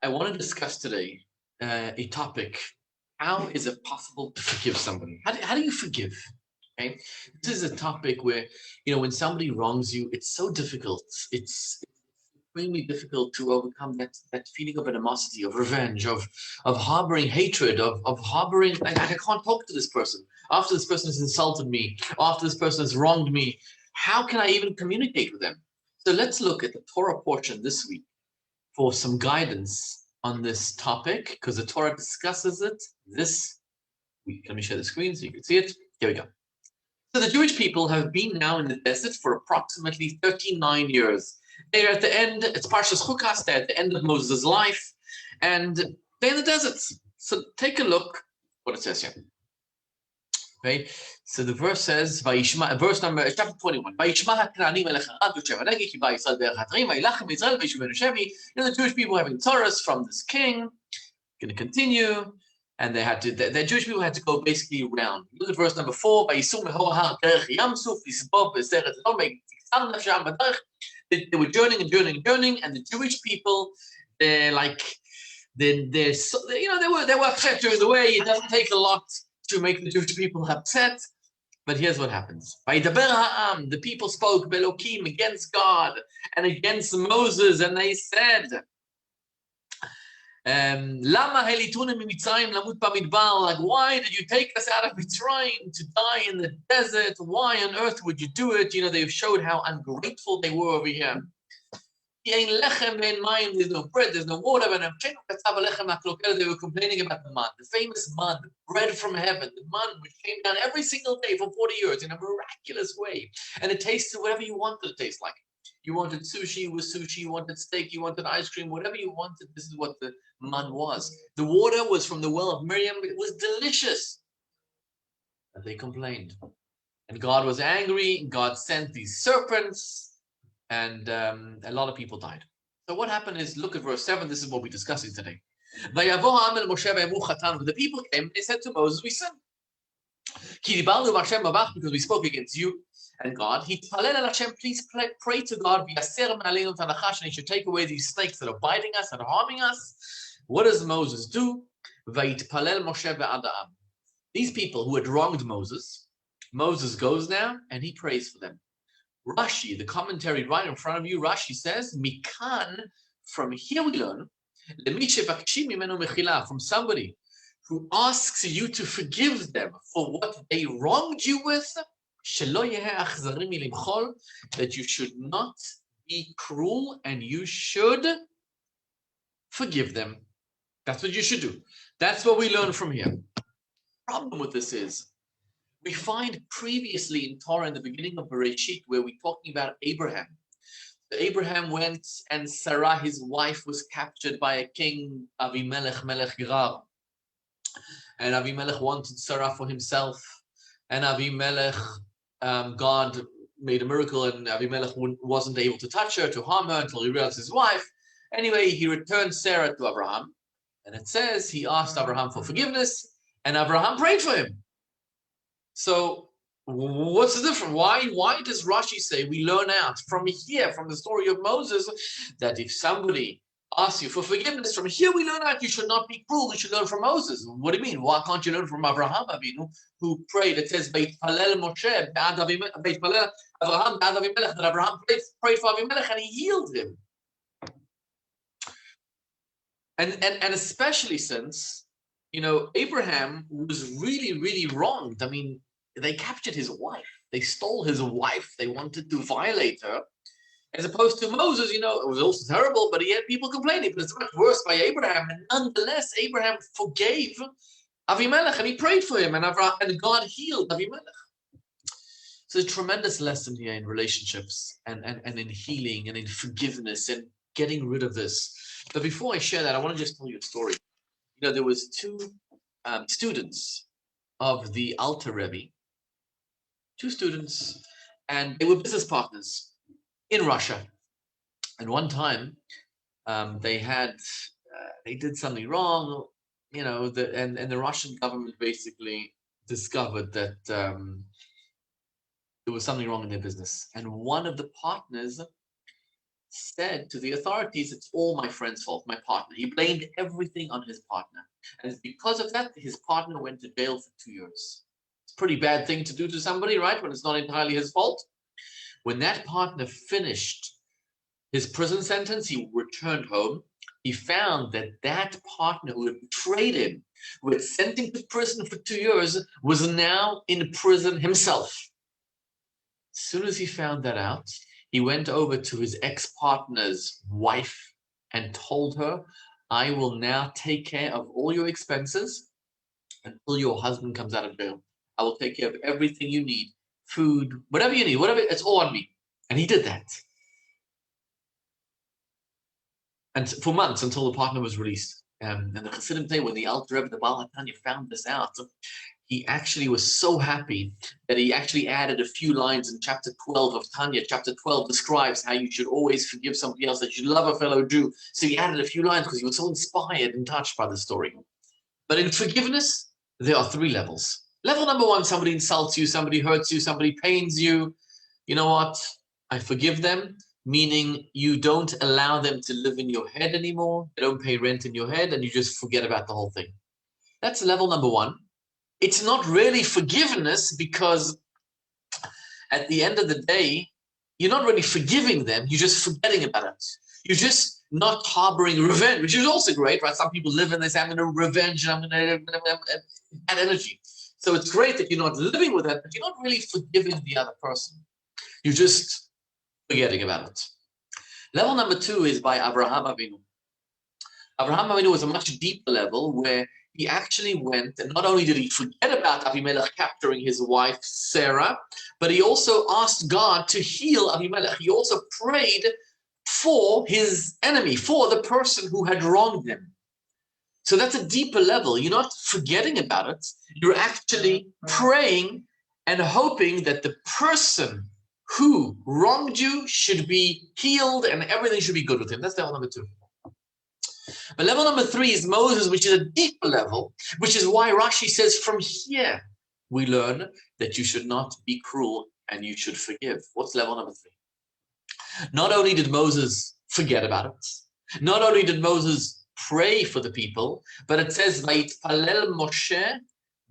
I want to discuss today a topic. How is it possible to forgive somebody? How do you forgive? Okay, this is a topic where, when somebody wrongs you, it's so difficult. It's extremely difficult to overcome that feeling of animosity, of revenge, of harboring hatred, of harboring, like, I can't talk to this person after this person has insulted me, after this person has wronged me. How can I even communicate with them? So let's look at the Torah portion this week for some guidance on this topic, because the Torah discusses it this week. Let me share the screen so you can see it. Here we go. So the Jewish people have been now in the desert for approximately 39 years. They're at the end, it's Parshas Chukas, they're at the end of Moses' life, and they're in the desert. So take a look what it says here. Okay, so the verse says, Vayishma, verse number, chapter 21, Vayishma HaKna'ani melech Arad yoshev hanegi ki ba Yisrael derech hatrim vayilachem Yisrael v'yishuvenu shevi. The Jewish people having tzaras from this king. Going to continue, and they had to. The Jewish people had to go basically around. Look at verse number 4. Vayisum mehor har derech Yamsuf lisbov b'seret lo me'tiksan nafsham b'derech. They were journeying and journeying and journeying, and the Jewish people, they're like, they were upset during the way. It doesn't take a lot to make the Jewish people upset, but here's what happens. The people spoke Belokim against God and against Moses, and they said, like, why did you take us out of Mitzrayim to die in the desert? Why on earth would you do it? They showed how ungrateful they were over here. There's no bread, there's no water. They were complaining about the man, the famous man, bread from heaven, the man which came down every single day for 40 years in a miraculous way. And it tasted whatever you wanted it to taste like. You wanted sushi with sushi, you wanted steak, you wanted ice cream, whatever you wanted, this is what the man was. The water was from the well of Miriam, it was delicious. And they complained. And God was angry, God sent these serpents, and a lot of people died. So what happened is, look at verse 7, this is what we're discussing today. The people came, they said to Moses, we sinned. Because we spoke against you and God. Please pray to God, and he should take away these snakes that are biting us and harming us. What does Moses do? These people who had wronged Moses, Moses goes now and he prays for them. Rashi, the commentary right in front of you, Rashi says, Mikan, from here we learn, from somebody who asks you to forgive them for what they wronged you with, that you should not be cruel and you should forgive them. That's what you should do. That's what we learn from here. The problem with this is, we find previously in Torah in the beginning of Bereshit where we're talking about Abraham. Abraham went and Sarah, his wife, was captured by a king, Avimelech, Melech Gerar. And Avimelech wanted Sarah for himself. And Avimelech, God made a miracle and Avimelech wasn't able to touch her, to harm her until he realized his wife. Anyway, he returned Sarah to Abraham. And it says he asked Abraham for forgiveness and Abraham prayed for him. So what's the difference? Why does Rashi say we learn out from here, from the story of Moses, that if somebody asks you for forgiveness, from here we learn out you should not be cruel, we should learn from Moses. What do you mean? Why can't you learn from Abraham Avinu, who prayed? It says, Vayitpalel Moshe, Vayitpalel Abraham, that Abraham prayed for Avimelech and he healed him. And especially since, Abraham was really, really wronged. I mean, they captured his wife. They stole his wife. They wanted to violate her. As opposed to Moses, it was also terrible, but he had people complaining. But it's much worse by Abraham. And nonetheless, Abraham forgave Avimelech and he prayed for him. And God healed Avimelech. So a tremendous lesson here in relationships and in healing and in forgiveness and getting rid of this. But before I share that, I want to just tell you a story. There was two students of the Alter Rebbe, two students, and they were business partners in Russia. And one time, they did something wrong, and the Russian government basically discovered that there was something wrong in their business. And one of the partners said to the authorities, it's all my friend's fault, my partner. He blamed everything on his partner. And because of that, his partner went to jail for 2 years. It's a pretty bad thing to do to somebody, right? When it's not entirely his fault. When that partner finished his prison sentence, he returned home. He found that that partner who had betrayed him, who had sent him to prison for 2 years, was now in prison himself. As soon as he found that out, he went over to his ex-partner's wife and told her, I will now take care of all your expenses until your husband comes out of jail. I will take care of everything you need, food, whatever you need, whatever, it's all on me. And he did that. And for months until the partner was released. And the Hasidim say when the Alter Rebbe, the Baal HaTanya, found this out, he actually was so happy that he actually added a few lines in chapter 12 of Tanya. Chapter 12 describes how you should always forgive somebody else, that you love a fellow Jew. So he added a few lines because he was so inspired and touched by the story. But in forgiveness, there are 3 levels. Level number 1, somebody insults you, somebody hurts you, somebody pains you. You know what? I forgive them, meaning you don't allow them to live in your head anymore. They don't pay rent in your head, and you just forget about the whole thing. That's level number 1. It's not really forgiveness, because at the end of the day, you're not really forgiving them. You're just forgetting about it. You're just not harboring revenge, which is also great, right? Some people live and they say, I'm going to revenge, and I'm going to add energy. So it's great that you're not living with that, but you're not really forgiving the other person. You're just forgetting about it. Level number 2 is by Abraham Avinu. Abraham Avinu was a much deeper level where he actually went, and not only did he forget about Avimelech capturing his wife Sarah, but he also asked God to heal Avimelech. He also prayed for his enemy, for the person who had wronged him. So that's a deeper level. You're not forgetting about it. You're actually praying and hoping that the person who wronged you should be healed and everything should be good with him. That's level number 2. But level number 3 is Moses, which is a deeper level, which is why Rashi says from here we learn that you should not be cruel and you should forgive. What's level number 3? Not only did Moses forget about it, not only did Moses pray for the people, but it says, Vayitpalel Moshe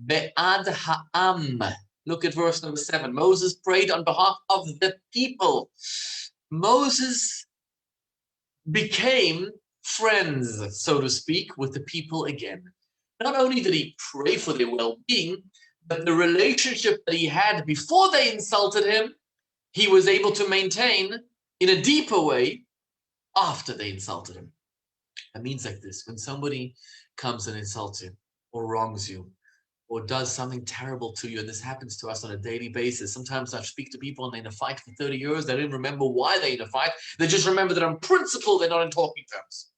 be'ad ha'am. Look at verse number 7. Moses prayed on behalf of the people. Moses became friends, so to speak, with the people again. Not only did he pray for their well-being, but the relationship that he had before they insulted him, he was able to maintain in a deeper way after they insulted him. It means like this: when somebody comes and insults you or wrongs you or does something terrible to you, and this happens to us on a daily basis. Sometimes I speak to people and they're in a fight for 30 years. They don't remember why they're in a fight. They just remember that on principle, they're not in talking terms.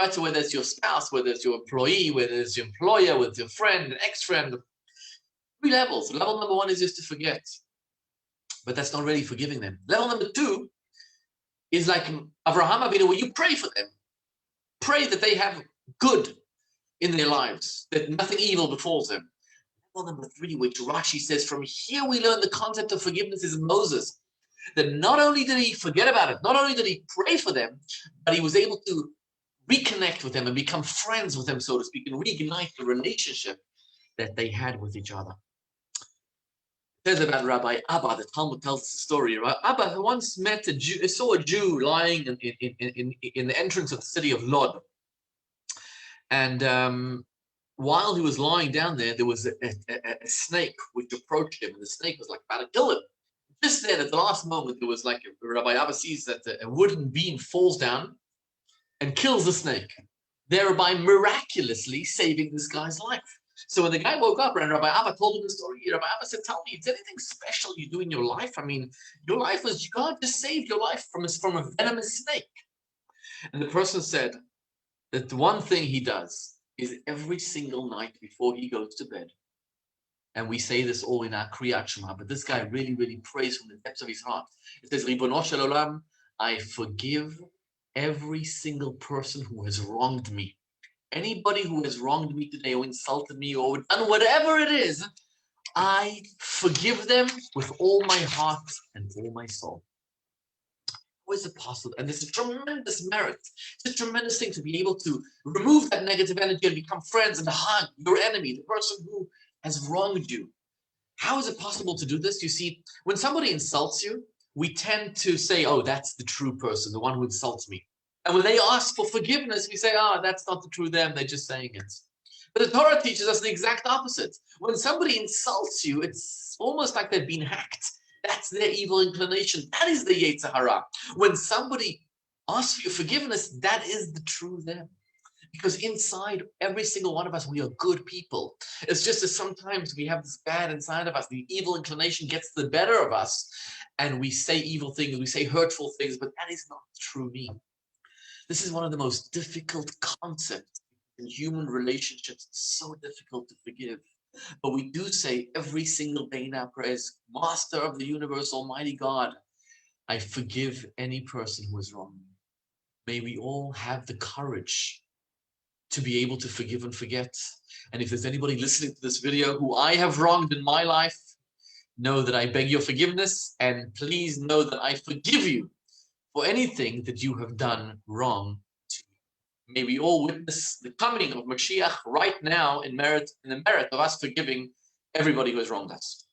Right? So whether it's your spouse, whether it's your employee, whether it's your employer, whether it's your friend, an ex-friend, 3 levels. Level number 1 is just to forget. But that's not really forgiving them. Level number 2 is like Abraham Avinu, where you pray for them. Pray that they have good in their lives, that nothing evil befalls them. Level number 3, which Rashi says, from here we learn the concept of forgiveness, is Moses. That not only did he forget about it, not only did he pray for them, but he was able to reconnect with them and become friends with them, so to speak, and reignite the relationship that they had with each other. It says about Rabbi Abba, the Talmud tells us a story. Rabbi Abba once saw a Jew lying in the entrance of the city of Lod. And while he was lying down there, there was a snake which approached him, and the snake was like about to kill him. Just then, at the last moment, there was like Rabbi Abba sees that a wooden beam falls down and kills the snake, thereby miraculously saving this guy's life. So when the guy woke up and Rabbi Abba told him the story, Rabbi Abba said, tell me, is there anything special you do in your life? I mean, your life was, God just saved your life from a venomous snake. And the person said that the one thing he does is every single night before he goes to bed, and we say this all in our Kriyat Shema, but this guy really, really prays from the depths of his heart. It says, Ribono Shel Olam, I forgive every single person who has wronged me. Anybody who has wronged me today or insulted me or done whatever it is, I forgive them with all my heart and all my soul. is it possible? And there's a tremendous merit. It's a tremendous thing to be able to remove that negative energy and become friends and hug your enemy, the person who has wronged you. How is it possible to do this? You see, when somebody insults you, we tend to say, oh, that's the true person, the one who insults me. And when they ask for forgiveness, we say, oh, that's not the true them, they're just saying it. But the Torah teaches us the exact opposite. When somebody insults you, it's almost like they've been hacked. That's their evil inclination. That is the Yetzer Hara. When somebody asks for your forgiveness, that is the true them. Because inside every single one of us, we are good people. It's just that sometimes we have this bad inside of us. The evil inclination gets the better of us, and we say evil things, we say hurtful things, but that is not the true me. This is one of the most difficult concepts in human relationships. It's so difficult to forgive. But we do say every single day in our prayers, Master of the universe, Almighty God, I forgive any person who has wronged me. May we all have the courage to be able to forgive and forget. And if there's anybody listening to this video who I have wronged in my life, know that I beg your forgiveness, and please know that I forgive you for anything that you have done wrong to me. May we all witness the coming of Mashiach right now in the merit of us forgiving everybody who has wronged us.